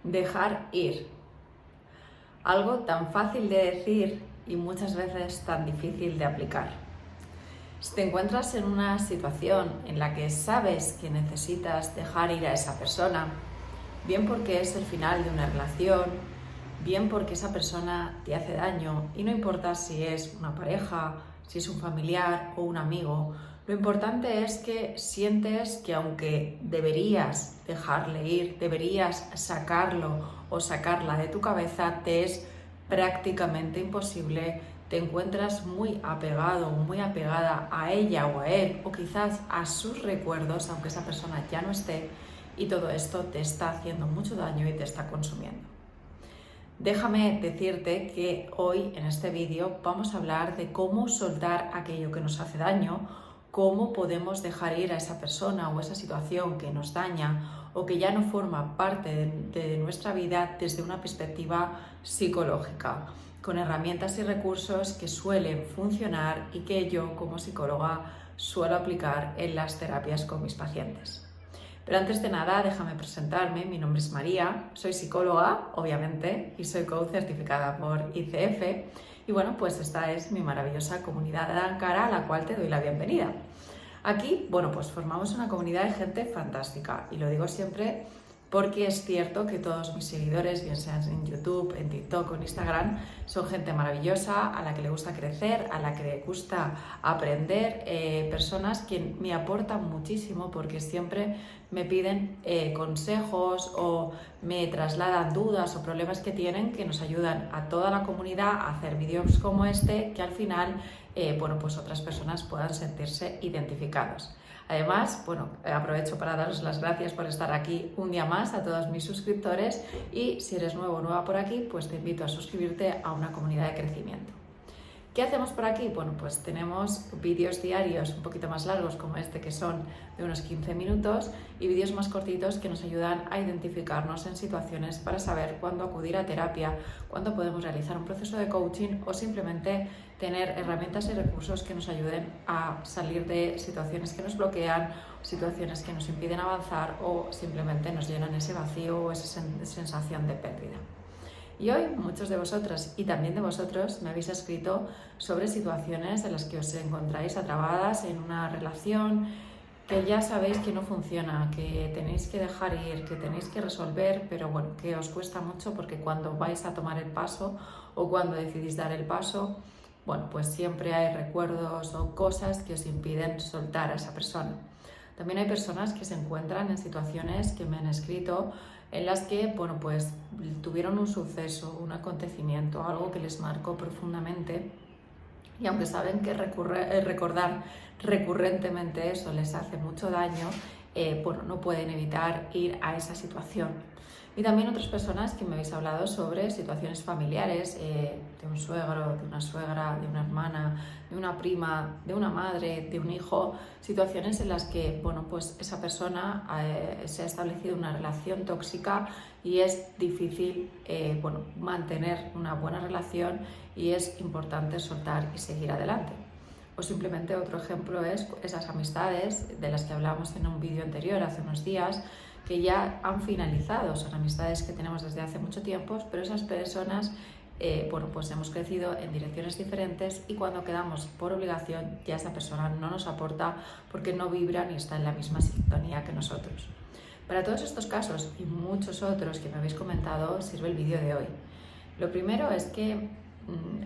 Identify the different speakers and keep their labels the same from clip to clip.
Speaker 1: Dejar ir. Algo tan fácil de decir y muchas veces tan difícil de aplicar. Si te encuentras en una situación en la que sabes que necesitas dejar ir a esa persona, bien porque es el final de una relación, bien porque esa persona te hace daño, y no importa si es una pareja, si es un familiar o un amigo, lo importante es que sientes que aunque deberías dejarle ir, deberías sacarlo o sacarla de tu cabeza, te es prácticamente imposible, te encuentras muy apegado o muy apegada a ella o a él, o quizás a sus recuerdos, aunque esa persona ya no esté, y todo esto te está haciendo mucho daño y te está consumiendo. Déjame decirte que hoy en este vídeo vamos a hablar de cómo soltar aquello que nos hace daño, cómo podemos dejar ir a esa persona o esa situación que nos daña o que ya no forma parte de nuestra vida desde una perspectiva psicológica, con herramientas y recursos que suelen funcionar y que yo como psicóloga suelo aplicar en las terapias con mis pacientes. Pero antes de nada, déjame presentarme. Mi nombre es María, soy psicóloga, obviamente, y soy coach certificada por ICF. Y bueno, pues esta es mi maravillosa comunidad de Ankara, a la cual te doy la bienvenida. Aquí, bueno, pues formamos una comunidad de gente fantástica, y lo digo siempre porque es cierto que todos mis seguidores, bien sean en YouTube, en TikTok o en Instagram, son gente maravillosa, a la que le gusta crecer, a la que le gusta aprender, personas que me aportan muchísimo porque siempre me piden consejos o me trasladan dudas o problemas que tienen, que nos ayudan a toda la comunidad a hacer vídeos como este, que al final bueno, pues otras personas puedan sentirse identificados. Además, bueno, aprovecho para daros las gracias por estar aquí un día más a todos mis suscriptores, y si eres nuevo o nueva por aquí, pues te invito a suscribirte a una comunidad de crecimiento. ¿Qué hacemos por aquí? Bueno, pues tenemos vídeos diarios un poquito más largos como este, que son de unos 15 minutos, y vídeos más cortitos que nos ayudan a identificarnos en situaciones para saber cuándo acudir a terapia, cuándo podemos realizar un proceso de coaching o simplemente tener herramientas y recursos que nos ayuden a salir de situaciones que nos bloquean, situaciones que nos impiden avanzar o simplemente nos llenan ese vacío o esa sensación de pérdida. Y hoy muchos de vosotras y también de vosotros me habéis escrito sobre situaciones en las que os encontráis atrapadas en una relación que ya sabéis que no funciona, que tenéis que dejar ir, que tenéis que resolver, pero bueno, que os cuesta mucho porque cuando vais a tomar el paso o cuando decidís dar el paso, bueno, pues siempre hay recuerdos o cosas que os impiden soltar a esa persona. También hay personas que se encuentran en situaciones que me han escrito en las que, bueno, pues tuvieron un suceso, un acontecimiento, algo que les marcó profundamente, y aunque saben que recordar recurrentemente eso les hace mucho daño, bueno, no pueden evitar ir a esa situación. Y también otras personas que me habéis hablado sobre situaciones familiares, de un suegro, de una suegra, de una hermana, de una prima, de una madre, de un hijo, situaciones en las que, bueno, pues esa persona se ha establecido una relación tóxica y es difícil bueno, mantener una buena relación, y es importante soltar y seguir adelante. O simplemente otro ejemplo es esas amistades de las que hablamos en un vídeo anterior hace unos días, que ya han finalizado. Son amistades que tenemos desde hace mucho tiempo, pero esas personas, bueno, pues hemos crecido en direcciones diferentes, y cuando quedamos por obligación ya esa persona no nos aporta porque no vibra ni está en la misma sintonía que nosotros. Para todos estos casos y muchos otros que me habéis comentado sirve el vídeo de hoy. Lo primero es que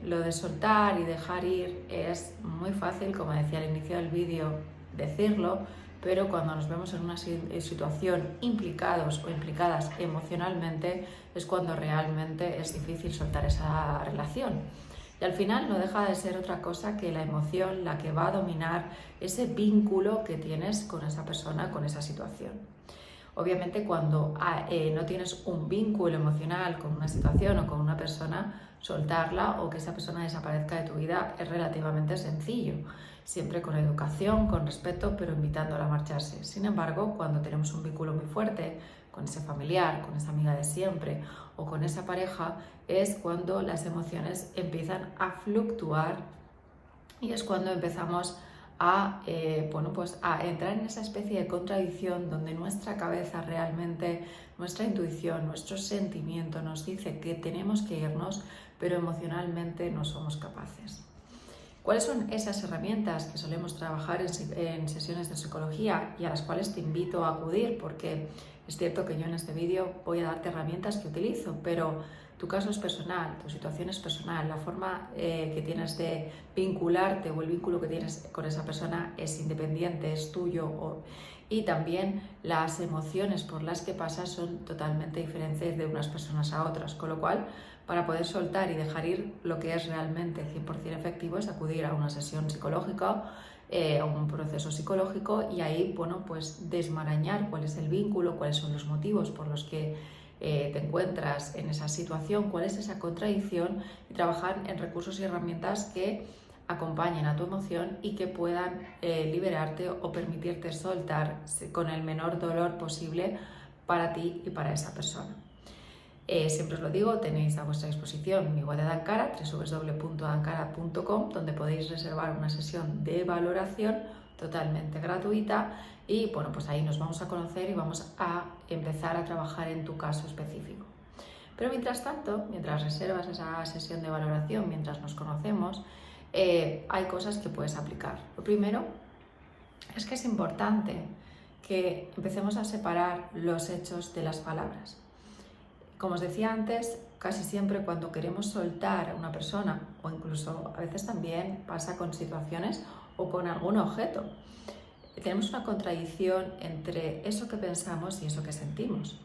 Speaker 1: lo de soltar y dejar ir es muy fácil, como decía al inicio del vídeo, decirlo, pero cuando nos vemos en una situación implicados o implicadas emocionalmente es cuando realmente es difícil soltar esa relación. Y al final no deja de ser otra cosa que la emoción la que va a dominar ese vínculo que tienes con esa persona, con esa situación. Obviamente cuando no tienes un vínculo emocional con una situación o con una persona, soltarla o que esa persona desaparezca de tu vida es relativamente sencillo, siempre con educación, con respeto, pero invitándola a marcharse. Sin embargo, cuando tenemos un vínculo muy fuerte con ese familiar, con esa amiga de siempre o con esa pareja, es cuando las emociones empiezan a fluctuar, y es cuando empezamos a entrar en esa especie de contradicción donde nuestra cabeza realmente, nuestra intuición, nuestro sentimiento nos dice que tenemos que irnos, pero emocionalmente no somos capaces. ¿Cuáles son esas herramientas que solemos trabajar en sesiones de psicología y a las cuales te invito a acudir? Porque es cierto que yo en este vídeo voy a darte herramientas que utilizo, pero tu caso es personal, tu situación es personal, la forma que tienes de vincularte o el vínculo que tienes con esa persona es independiente, es tuyo, y también las emociones por las que pasas son totalmente diferentes de unas personas a otras, con lo cual para poder soltar y dejar ir lo que es realmente 100% efectivo es acudir a una sesión psicológica, a un proceso psicológico, y ahí pues desmarañar cuál es el vínculo, cuáles son los motivos por los que te encuentras en esa situación, cuál es esa contradicción, y trabajar en recursos y herramientas que acompañen a tu emoción y que puedan liberarte o permitirte soltar con el menor dolor posible para ti y para esa persona. Siempre os lo digo, tenéis a vuestra disposición mi web de Dankara, www.dankara.com, donde podéis reservar una sesión de valoración totalmente gratuita y pues ahí nos vamos a conocer y vamos a empezar a trabajar en tu caso específico. Pero mientras tanto, mientras reservas esa sesión de valoración, mientras nos conocemos, hay cosas que puedes aplicar. Lo primero es que es importante que empecemos a separar los hechos de las palabras. Como os decía antes, casi siempre cuando queremos soltar a una persona, o incluso a veces también pasa con situaciones o con algún objeto, tenemos una contradicción entre eso que pensamos y eso que sentimos.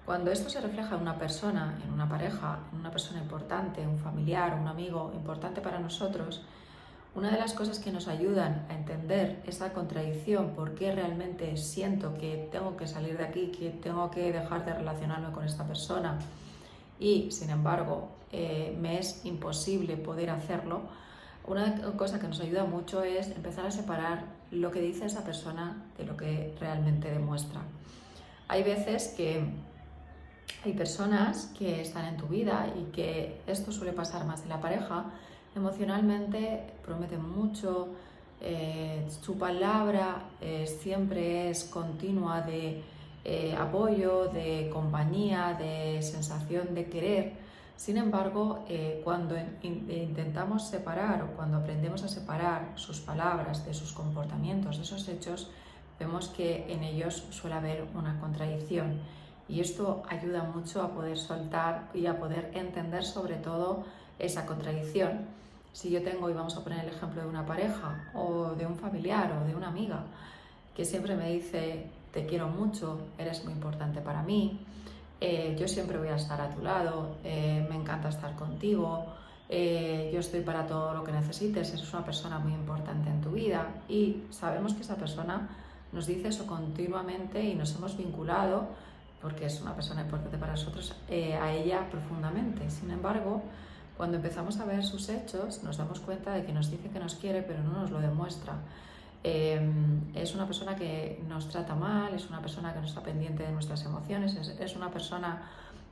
Speaker 1: Cuando esto se refleja en una persona, en una pareja, en una persona importante, un familiar, un amigo importante para nosotros, una de las cosas que nos ayudan a entender esa contradicción, por qué realmente siento que tengo que salir de aquí, que tengo que dejar de relacionarme con esta persona y, sin embargo, me es imposible poder hacerlo, una cosa que nos ayuda mucho es empezar a separar lo que dice esa persona de lo que realmente demuestra. Hay veces que hay personas que están en tu vida y que esto suele pasar más en la pareja. Emocionalmente prometen mucho, su palabra siempre es continua de apoyo, de compañía, de sensación de querer. Sin embargo, cuando intentamos separar o cuando aprendemos a separar sus palabras de sus comportamientos, de esos hechos, vemos que en ellos suele haber una contradicción. Y esto ayuda mucho a poder soltar y a poder entender sobre todo esa contradicción. Si yo tengo, y vamos a poner el ejemplo de una pareja o de un familiar o de una amiga que siempre me dice te quiero mucho, eres muy importante para mí, yo siempre voy a estar a tu lado, me encanta estar contigo, yo estoy para todo lo que necesites, eres una persona muy importante en tu vida, y sabemos que esa persona nos dice eso continuamente y nos hemos vinculado porque es una persona importante para nosotros, a ella profundamente. Sin embargo, cuando empezamos a ver sus hechos, nos damos cuenta de que nos dice que nos quiere, pero no nos lo demuestra. Es una persona que nos trata mal, es una persona que no está pendiente de nuestras emociones, es una persona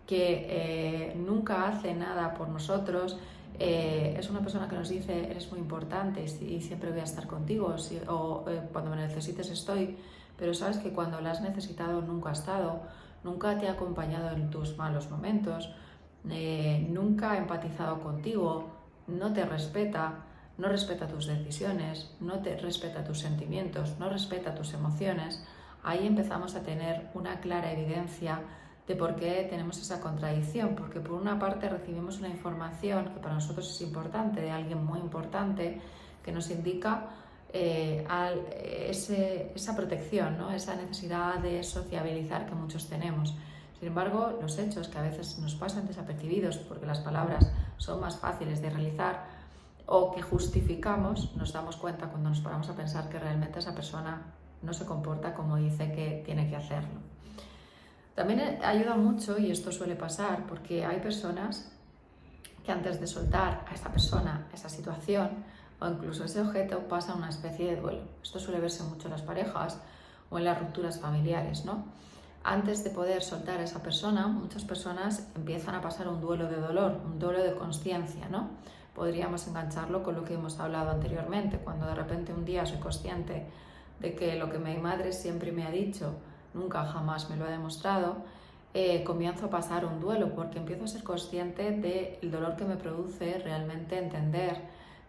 Speaker 1: que nunca hace nada por nosotros, es una persona que nos dice eres muy importante y siempre voy a estar contigo, cuando me necesites estoy, pero sabes que cuando la has necesitado nunca ha estado, nunca te ha acompañado en tus malos momentos, nunca ha empatizado contigo, no te respeta, no respeta tus decisiones, no te respeta tus sentimientos, no respeta tus emociones. Ahí empezamos a tener una clara evidencia de por qué tenemos esa contradicción, porque por una parte recibimos una información que para nosotros es importante, de alguien muy importante, que nos indica esa protección, ¿no? Esa necesidad de sociabilizar que muchos tenemos. Sin embargo, los hechos que a veces nos pasan desapercibidos porque las palabras son más fáciles de realizar o que justificamos, nos damos cuenta cuando nos paramos a pensar que realmente esa persona no se comporta como dice que tiene que hacerlo. También ayuda mucho, y esto suele pasar, porque hay personas que antes de soltar a esta persona, a esa situación o incluso ese objeto, pasan una especie de duelo. Esto suele verse mucho en las parejas o en las rupturas familiares, ¿no? Antes de poder soltar a esa persona, muchas personas empiezan a pasar un duelo de dolor, un duelo de consciencia, ¿no? podríamos engancharlo con lo que hemos hablado anteriormente. Cuando de repente un día soy consciente de que lo que mi madre siempre me ha dicho, nunca jamás me lo ha demostrado, comienzo a pasar un duelo, porque empiezo a ser consciente del dolor que me produce realmente entender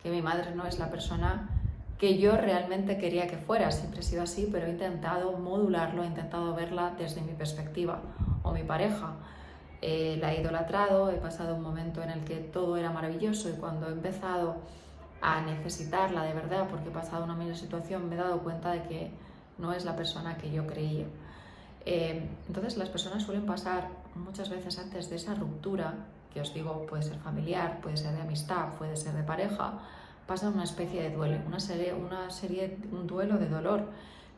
Speaker 1: que mi madre no es la persona que yo realmente quería que fuera. Siempre he sido así, pero he intentado modularlo, he intentado verla desde mi perspectiva. O mi pareja, la he idolatrado, he pasado un momento en el que todo era maravilloso, y cuando he empezado a necesitarla de verdad, porque he pasado una mala situación, me he dado cuenta de que no es la persona que yo creía. Entonces las personas suelen pasar muchas veces antes de esa ruptura, que os digo, puede ser familiar, puede ser de amistad, puede ser de pareja, pasa una especie de duelo, un duelo de dolor,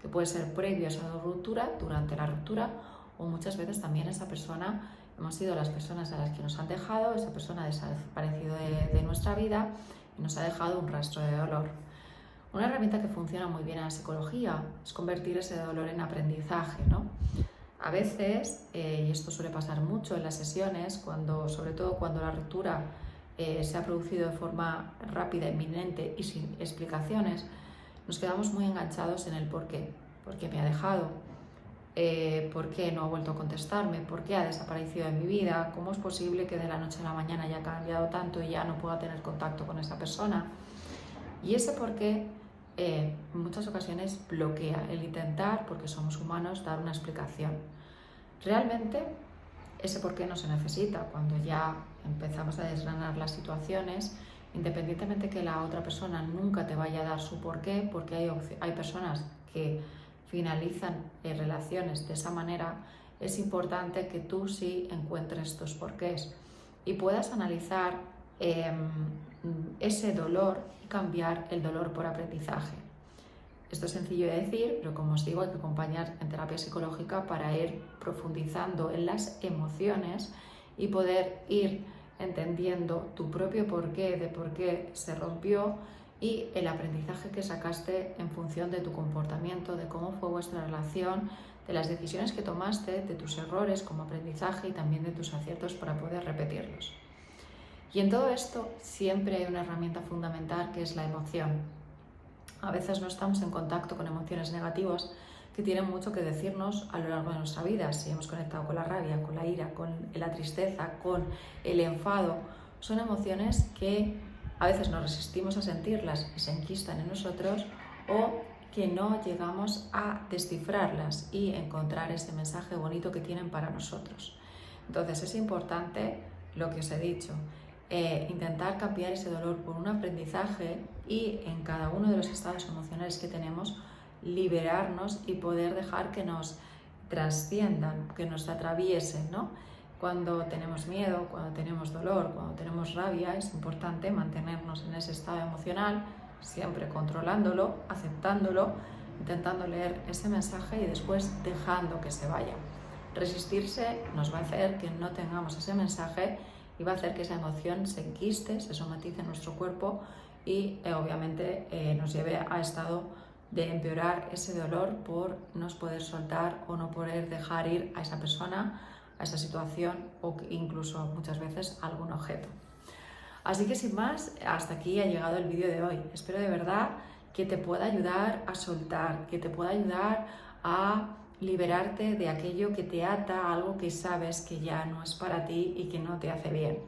Speaker 1: que puede ser previo a esa ruptura, durante la ruptura, o muchas veces también esa persona, hemos sido las personas a las que nos han dejado, esa persona ha desaparecido de nuestra vida y nos ha dejado un rastro de dolor. Una herramienta que funciona muy bien en la psicología es convertir ese dolor en aprendizaje, ¿no? A veces, y esto suele pasar mucho en las sesiones, sobre todo cuando la ruptura se ha producido de forma rápida, inminente y sin explicaciones, nos quedamos muy enganchados en el por qué. ¿Por qué me ha dejado? ¿Por qué no ha vuelto a contestarme? ¿Por qué ha desaparecido de mi vida? ¿Cómo es posible que de la noche a la mañana haya cambiado tanto y ya no pueda tener contacto con esa persona? Y ese por qué en muchas ocasiones bloquea el intentar, porque somos humanos, dar una explicación. Realmente ese por qué no se necesita. Cuando ya empezamos a desgranar las situaciones, independientemente que la otra persona nunca te vaya a dar su porqué, porque hay personas que finalizan relaciones de esa manera, es importante que tú sí encuentres tus porqués y puedas analizar ese dolor y cambiar el dolor por aprendizaje. Esto es sencillo de decir, pero como os digo, hay que acompañar en terapia psicológica para ir profundizando en las emociones y poder ir entendiendo tu propio porqué, de por qué se rompió, y el aprendizaje que sacaste en función de tu comportamiento, de cómo fue vuestra relación, de las decisiones que tomaste, de tus errores como aprendizaje y también de tus aciertos para poder repetirlos. Y en todo esto siempre hay una herramienta fundamental, que es la emoción. A veces no estamos en contacto con emociones negativas que tienen mucho que decirnos a lo largo de nuestra vida. Si hemos conectado con la rabia, con la ira, con la tristeza, con el enfado, son emociones que a veces nos resistimos a sentirlas y se enquistan en nosotros, o que no llegamos a descifrarlas y encontrar ese mensaje bonito que tienen para nosotros. Entonces es importante lo que os he dicho, intentar cambiar ese dolor por un aprendizaje, y en cada uno de los estados emocionales que tenemos liberarnos y poder dejar que nos trasciendan, que nos atraviesen, ¿no? Cuando tenemos miedo, cuando tenemos dolor, cuando tenemos rabia, es importante mantenernos en ese estado emocional, siempre controlándolo, aceptándolo, intentando leer ese mensaje y después dejando que se vaya. Resistirse nos va a hacer que no tengamos ese mensaje y va a hacer que esa emoción se enquiste, se somatice en nuestro cuerpo y obviamente nos lleve a estado de empeorar ese dolor por no poder soltar o no poder dejar ir a esa persona, a esa situación, o incluso muchas veces a algún objeto. Así que sin más, hasta aquí ha llegado el vídeo de hoy. Espero de verdad que te pueda ayudar a soltar, que te pueda ayudar a liberarte de aquello que te ata a algo que sabes que ya no es para ti y que no te hace bien.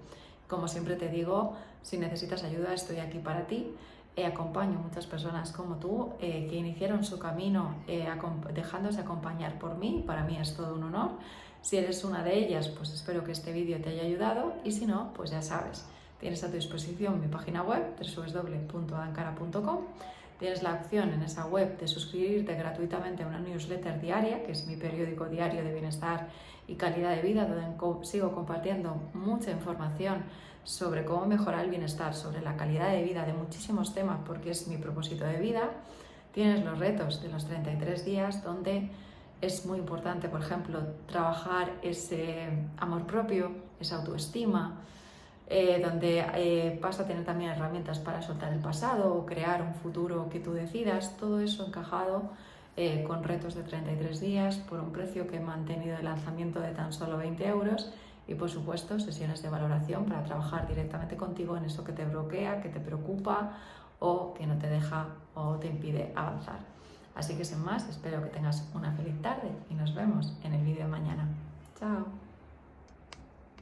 Speaker 1: Como siempre te digo, si necesitas ayuda, estoy aquí para ti. Acompaño a muchas personas como tú que iniciaron su camino dejándose acompañar por mí. Para mí es todo un honor. Si eres una de ellas, pues espero que este vídeo te haya ayudado, y si no, pues ya sabes, tienes a tu disposición mi página web www.adankara.com. Tienes la opción en esa web de suscribirte gratuitamente a una newsletter diaria, que es mi periódico diario de bienestar y calidad de vida, donde sigo compartiendo mucha información sobre cómo mejorar el bienestar, sobre la calidad de vida, de muchísimos temas, porque es mi propósito de vida. Tienes los retos de los 33 días, donde es muy importante, por ejemplo, trabajar ese amor propio, esa autoestima, donde vas a tener también herramientas para soltar el pasado o crear un futuro que tú decidas. Todo eso encajado con retos de 33 días por un precio que he mantenido de lanzamiento de tan solo 20 euros, y por supuesto sesiones de valoración para trabajar directamente contigo en eso que te bloquea, que te preocupa o que no te deja o te impide avanzar. Así que sin más, espero que tengas una feliz tarde y nos vemos en el vídeo de mañana. Chao.